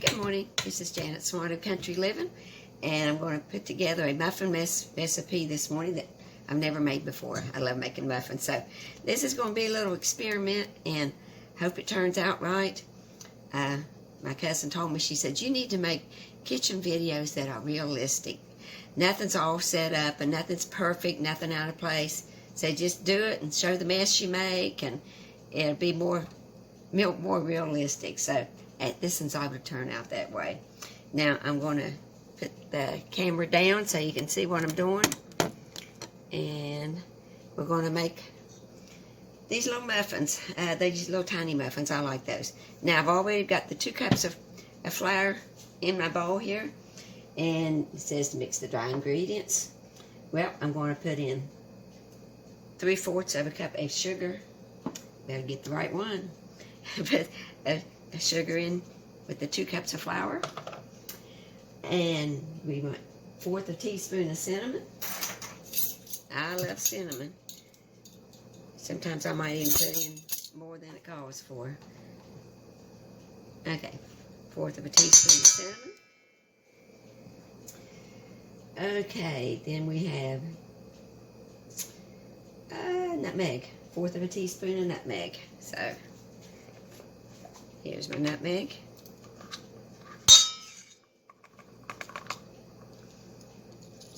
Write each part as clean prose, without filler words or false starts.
Good morning, this is Janet Smart of Country Living, and I'm going to put together a muffin recipe this morning that I've never made before. I love making muffins, so this is going to be a little experiment, and hope it turns out right. My cousin told me, she said, you need to make kitchen videos that are realistic. Nothing's all set up, and nothing's perfect, nothing out of place. So just do it and show the mess you make, and it'll be more realistic. So this one's all going to turn out that way. Now I'm going to put the camera down so you can see what I'm doing, and we're going to make these little muffins. These little tiny muffins, I like those. Now I've already got the 2 cups of flour in my bowl here, and it says to mix the dry ingredients. Well, I'm going to put in 3/4 of a cup of sugar. Better get the right one. Put a sugar in with the 2 cups of flour, and we want 1/4 teaspoon of cinnamon. I love cinnamon. Sometimes I might even put in more than it calls for. Okay, 1/4 teaspoon of cinnamon. Okay, then we have nutmeg, 1/4 teaspoon of nutmeg. So here's my nutmeg.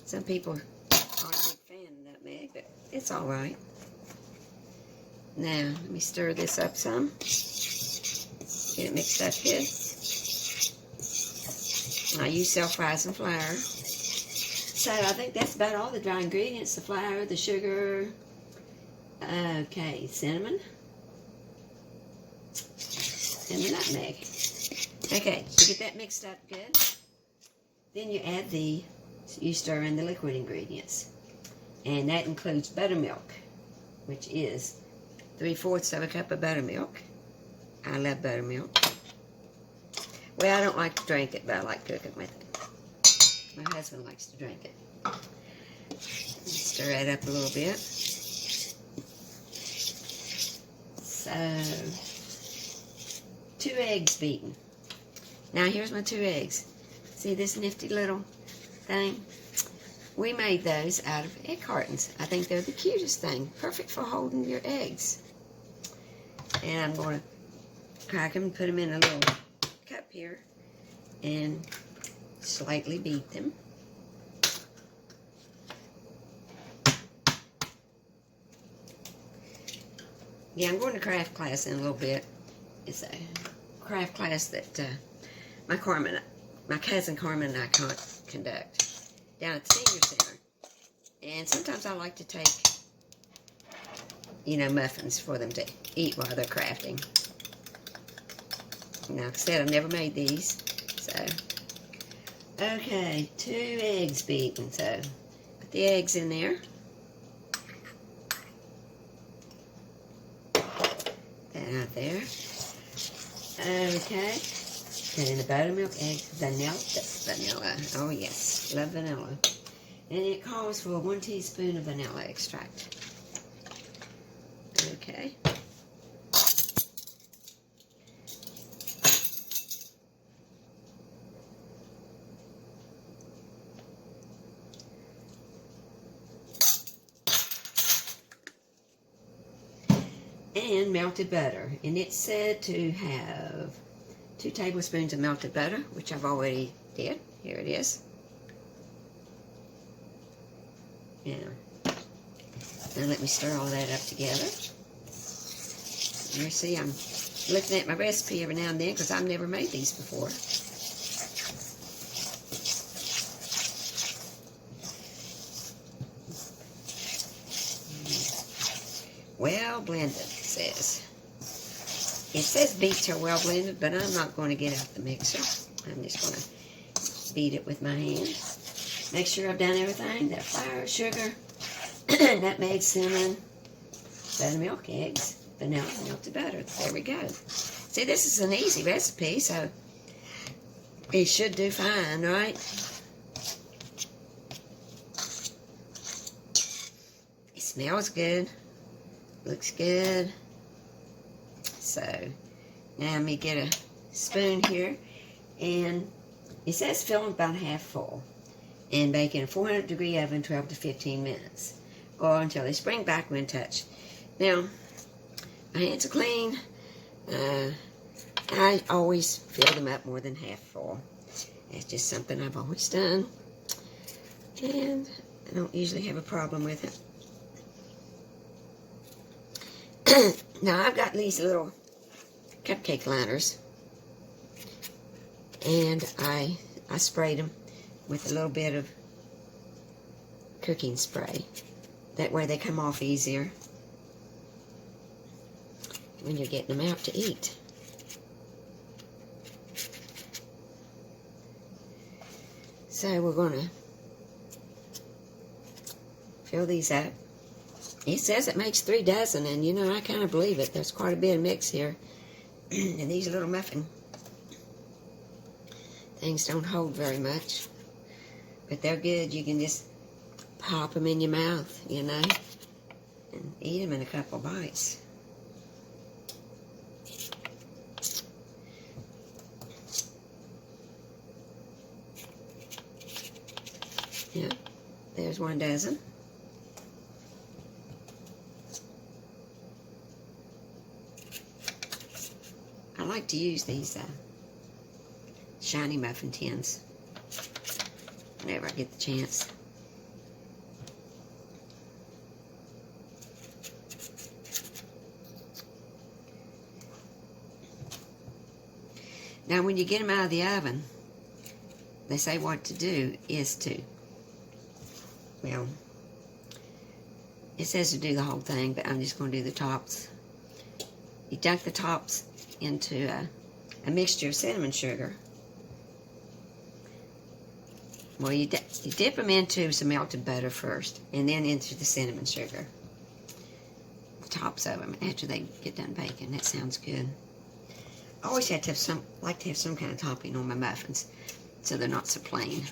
Some people aren't a big fan of nutmeg, but it's all right. Now, let me stir this up some. Get it mixed up good. I use self-rising flour. So I think that's about all the dry ingredients: the flour, the sugar, okay, cinnamon, and the nutmeg. Okay, so get that mixed up good. Then you add you stir in the liquid ingredients. And that includes buttermilk, which is 3/4 of a cup of buttermilk. I love buttermilk. Well, I don't like to drink it, but I like cooking with it. My husband likes to drink it. Stir that up a little bit. So, 2 eggs beaten. Now here's my 2 eggs. See this nifty little thing? We made those out of egg cartons. I think they're the cutest thing. Perfect for holding your eggs. And I'm going to crack them and put them in a little cup here and slightly beat them. Yeah, I'm going to craft class in a little bit. It's a craft class that my cousin Carmen and I conduct down at the senior center. And sometimes I like to take, muffins for them to eat while they're crafting. Now, like I said, I've never made these. So, okay, 2 eggs beaten. So, put the eggs in there. That out there. Okay. Put in the buttermilk, eggs, vanilla. Oh, yes. Love vanilla. And it calls for 1 teaspoon of vanilla extract. Okay. And melted butter. And it's said to have 2 tablespoons of melted butter, which I've already did. Here it is. Now let me stir all that up together. You see, I'm looking at my recipe every now and then because I've never made these before. Well blended, it says. It says beets are well blended, but I'm not going to get out the mixer. I'm just going to beat it with my hand. Make sure I've done everything. That flour, sugar, nutmeg, cinnamon, buttermilk, eggs, vanilla, melted butter. There we go. See, this is an easy recipe, so it should do fine, right? It smells good. Looks good. So, now let me get a spoon here And it says fill them about half full and bake in a 400-degree oven 12 to 15 minutes or until they spring back when touched. Now, my hands are clean. I always fill them up more than half full. That's just something I've always done. And I don't usually have a problem with it. Now, I've got these little cupcake liners. And I sprayed them with a little bit of cooking spray. That way they come off easier when you're getting them out to eat. So we're going to fill these up. It says it makes 3 dozen, and you know, I kind of believe it. There's quite a bit of mix here. And these little muffin things don't hold very much. But they're good. You can just pop them in your mouth, you know, and eat them in a couple bites. Yeah, there's 1 dozen. I like to use these shiny muffin tins whenever I get the chance. Now, when you get them out of the oven, they say what to do is to, well, it says to do the whole thing, but I'm just going to do the tops. You dunk the tops into a mixture of cinnamon sugar. Well, you dip them into some melted butter first, and then into the cinnamon sugar. The tops of them after they get done baking. That sounds good. I always like to have some kind of topping on my muffins, so they're not so plain.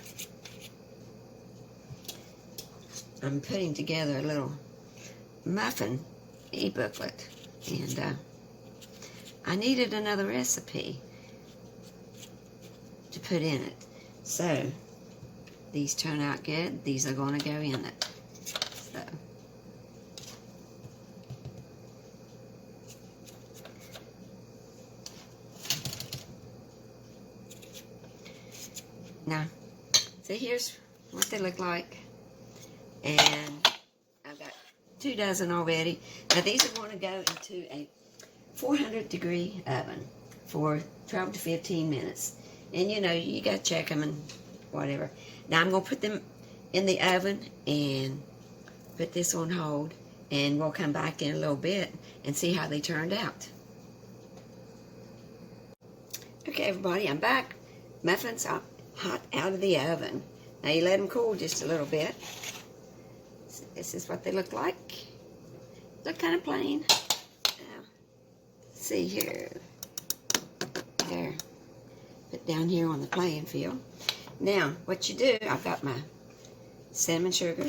I'm putting together a little muffin e-booklet, and I needed another recipe to put in it. So these turn out good. These are going to go in it. So now, so here's what they look like. And I've got 2 dozen already. Now these are going to go into a 400-degree oven for 12 to 15 minutes. And you know, you got to check them and whatever. Now I'm going to put them in the oven and put this on hold. And we'll come back in a little bit and see how they turned out. Okay, everybody, I'm back. Muffins are hot out of the oven. Now you let them cool just a little bit. This is what they look like. Look kind of plain. Now, see here. There. Put down here on the playing field. Now, what you do, I've got my cinnamon sugar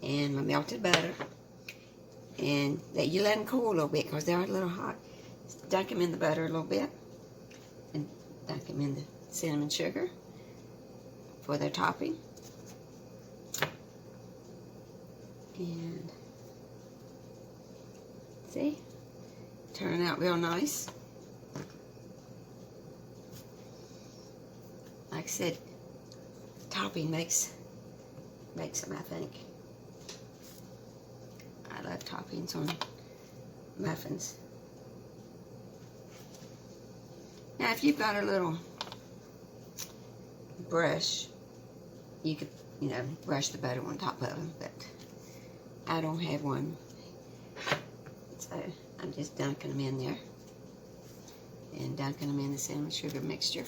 and my melted butter. And that you let them cool a little bit because they are a little hot. Dunk them in the butter a little bit. And dunk them in the cinnamon sugar for their topping. And see, turning out real nice. Like I said, topping makes them, I think. I love toppings on muffins. Now, if you've got a little brush, you could, you know, brush the butter on top of them, but I don't have one, so I'm just dunking them in there and dunking them in the cinnamon sugar mixture.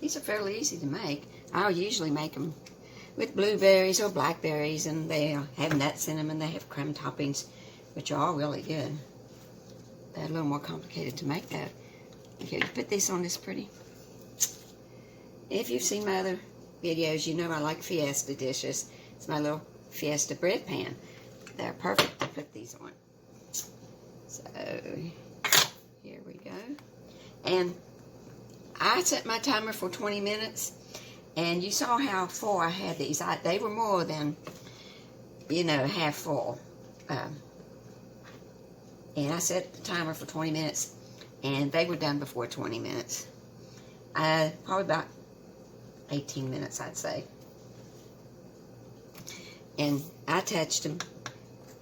These are fairly easy to make. I'll usually make them with blueberries or blackberries, and they have nuts in them, and they have crumb toppings, which are all really good. They're a little more complicated to make, though. Okay, put this on this pretty. If you've seen my other videos, you know I like Fiesta dishes. It's my little Fiesta bread pan. They're perfect to put these on. So, here we go. And I set my timer for 20 minutes. And you saw how full I had these. They were more than, you know, half full. And I set the timer for 20 minutes. And they were done before 20 minutes. Probably about 18 minutes, I'd say. And I touched them.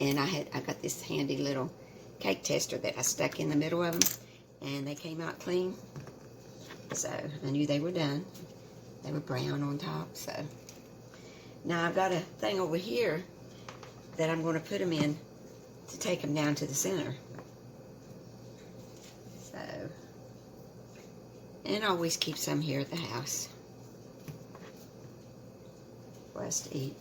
And I got this handy little cake tester that I stuck in the middle of them. And they came out clean. So I knew they were done. They were brown on top. So now I've got a thing over here that I'm going to put them in to take them down to the center. So, and I always keep some here at the house for us to eat.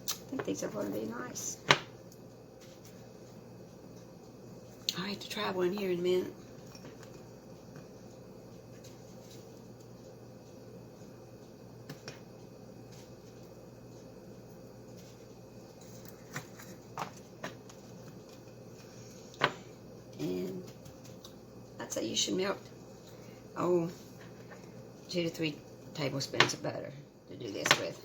I think these are going to be nice. I'll have to try one here in a minute. And I'd say you should melt, 2 to 3 tablespoons of butter to do this with.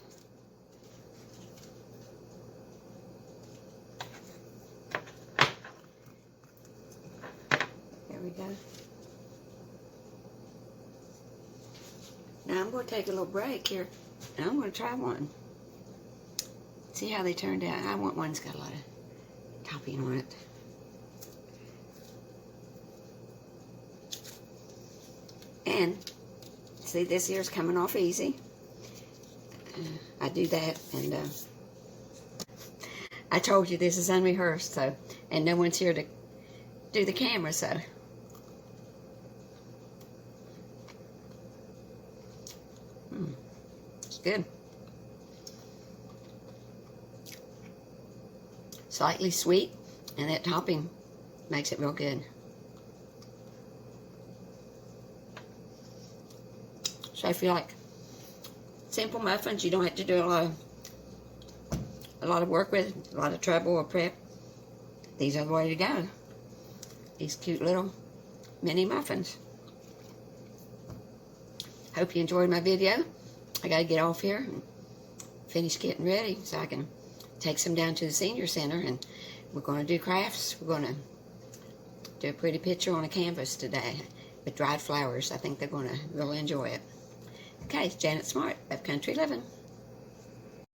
There we go. Now I'm going to take a little break here, and I'm going to try one. See how they turned out. I want one that's got a lot of topping on it. And see, this here's coming off easy. I do that, and I told you this is unrehearsed, so, and no one's here to do the camera, so. It's good. Slightly sweet, and that topping makes it real good. So if you like simple muffins, you don't have to do a lot of work with, a lot of trouble or prep. These are the way to go. These cute little mini muffins. Hope you enjoyed my video. I got to get off here and finish getting ready so I can take some down to the senior center, and we're going to do crafts. We're going to do a pretty picture on a canvas today with dried flowers. I think they're going to really enjoy it. Okay, it's Janet Smart of Country Living.